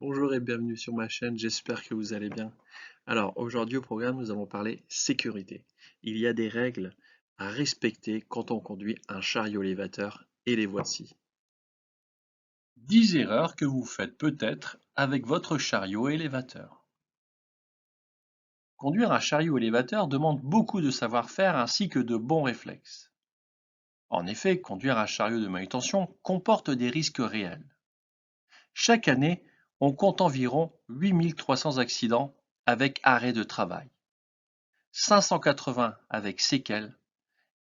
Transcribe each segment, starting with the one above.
Bonjour et bienvenue sur ma chaîne, j'espère que vous allez bien. Alors aujourd'hui au programme, nous allons parler sécurité. Il y a des règles à respecter quand on conduit un chariot élévateur et les voici. 10 erreurs que vous faites peut-être avec votre chariot élévateur. Conduire un chariot élévateur demande beaucoup de savoir-faire ainsi que de bons réflexes. En effet, conduire un chariot de manutention comporte des risques réels. Chaque année, on compte environ 8 300 accidents avec arrêt de travail, 580 avec séquelles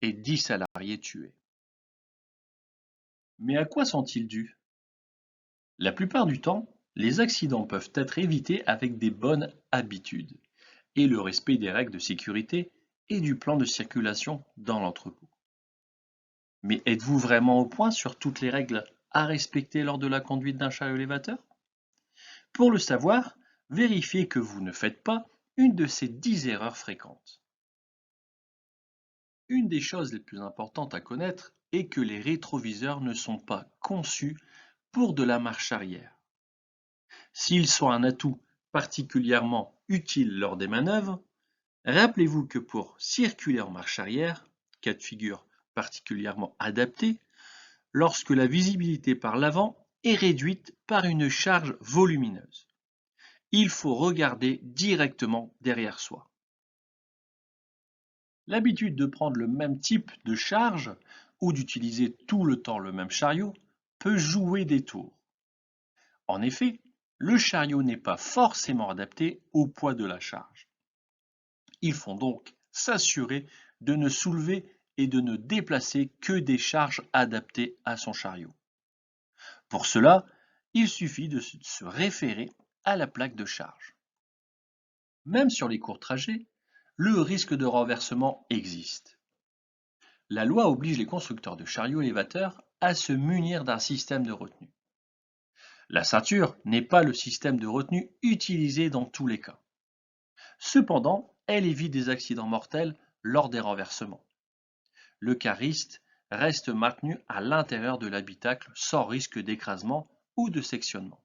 et 10 salariés tués. Mais à quoi sont-ils dus? La plupart du temps, les accidents peuvent être évités avec des bonnes habitudes et le respect des règles de sécurité et du plan de circulation dans l'entrepôt. Mais êtes-vous vraiment au point sur toutes les règles à respecter lors de la conduite d'un chariot élévateur? Pour le savoir, vérifiez que vous ne faites pas une de ces 10 erreurs fréquentes. Une des choses les plus importantes à connaître est que les rétroviseurs ne sont pas conçus pour de la marche arrière. S'ils sont un atout particulièrement utile lors des manœuvres, rappelez-vous que pour circuler en marche arrière, cas de figure particulièrement adapté, lorsque la visibilité par l'avant est réduite par une charge volumineuse, il faut regarder directement derrière soi. L'habitude de prendre le même type de charge ou d'utiliser tout le temps le même chariot peut jouer des tours. En effet, le chariot n'est pas forcément adapté au poids de la charge. Il faut donc s'assurer de ne soulever et de ne déplacer que des charges adaptées à son chariot. Pour cela, il suffit de se référer à la plaque de charge. Même sur les courts trajets, le risque de renversement existe. La loi oblige les constructeurs de chariots élévateurs à se munir d'un système de retenue. La ceinture n'est pas le système de retenue utilisé dans tous les cas. Cependant, elle évite des accidents mortels lors des renversements. Le cariste reste maintenu à l'intérieur de l'habitacle sans risque d'écrasement ou de sectionnement.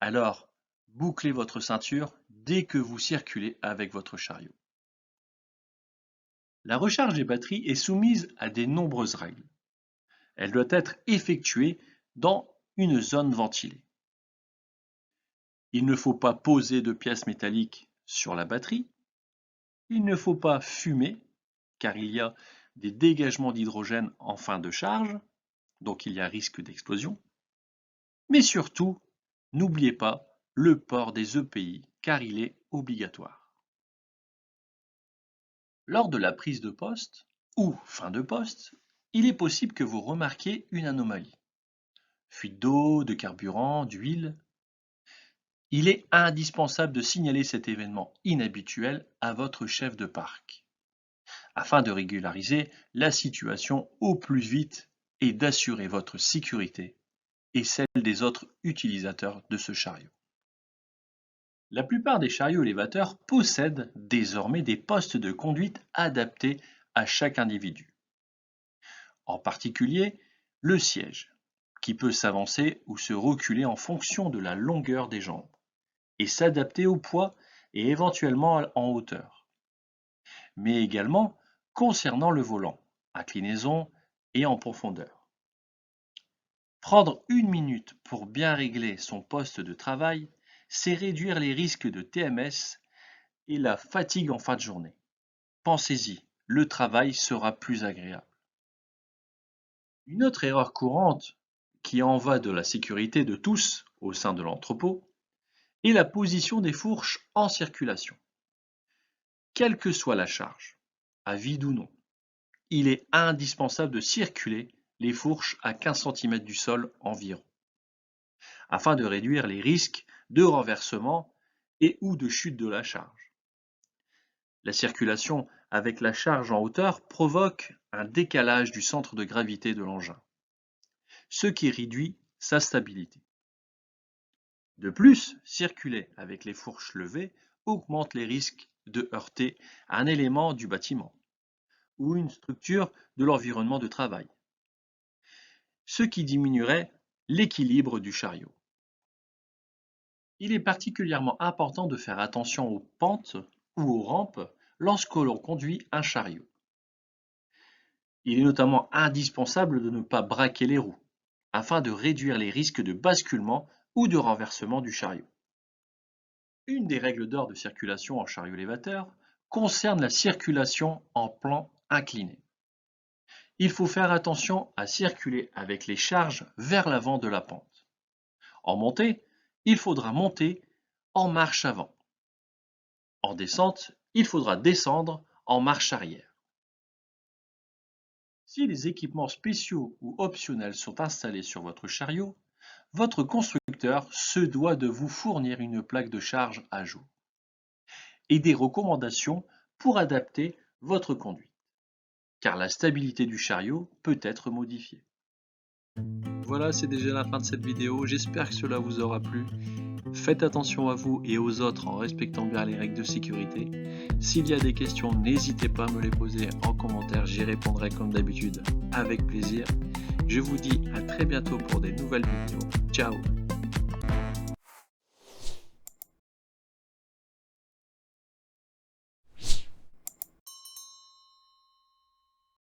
Alors, bouclez votre ceinture dès que vous circulez avec votre chariot. La recharge des batteries est soumise à de nombreuses règles. Elle doit être effectuée dans une zone ventilée. Il ne faut pas poser de pièces métalliques sur la batterie. Il ne faut pas fumer, car il y a des dégagements d'hydrogène en fin de charge, donc il y a risque d'explosion. Mais surtout, n'oubliez pas le port des EPI, car il est obligatoire. Lors de la prise de poste ou fin de poste, il est possible que vous remarquiez une anomalie. Fuite d'eau, de carburant, d'huile. Il est indispensable de signaler cet événement inhabituel à votre chef de parc, afin de régulariser la situation au plus vite et d'assurer votre sécurité et celle des autres utilisateurs de ce chariot. La plupart des chariots élévateurs possèdent désormais des postes de conduite adaptés à chaque individu. En particulier, le siège, qui peut s'avancer ou se reculer en fonction de la longueur des jambes, et s'adapter au poids et éventuellement en hauteur. Mais également concernant le volant, inclinaison et en profondeur. Prendre une minute pour bien régler son poste de travail, c'est réduire les risques de TMS et la fatigue en fin de journée. Pensez-y, le travail sera plus agréable. Une autre erreur courante, qui en va de la sécurité de tous au sein de l'entrepôt, est la position des fourches en circulation. Quelle que soit la charge, à vide ou non, il est indispensable de circuler les fourches à 15 cm du sol environ, afin de réduire les risques de renversement et ou de chute de la charge. La circulation avec la charge en hauteur provoque un décalage du centre de gravité de l'engin, ce qui réduit sa stabilité. De plus, circuler avec les fourches levées augmente les risques de heurter un élément du bâtiment ou une structure de l'environnement de travail, ce qui diminuerait l'équilibre du chariot. Il est particulièrement important de faire attention aux pentes ou aux rampes lorsque l'on conduit un chariot. Il est notamment indispensable de ne pas braquer les roues, afin de réduire les risques de basculement ou de renversement du chariot. Une des règles d'or de circulation en chariot élévateur concerne la circulation en plan incliné. Il faut faire attention à circuler avec les charges vers l'avant de la pente. En montée, il faudra monter en marche avant. En descente, il faudra descendre en marche arrière. Si les équipements spéciaux ou optionnels sont installés sur votre chariot, votre constructeur se doit de vous fournir une plaque de charge à jour et des recommandations pour adapter votre conduite, car la stabilité du chariot peut être modifiée. Voilà, c'est déjà la fin de cette vidéo. J'espère que cela vous aura plu. Faites attention à vous et aux autres en respectant bien les règles de sécurité. S'il y a des questions, n'hésitez pas à me les poser en commentaire. J'y répondrai comme d'habitude avec plaisir. Je vous dis à très bientôt pour des nouvelles vidéos. Ciao!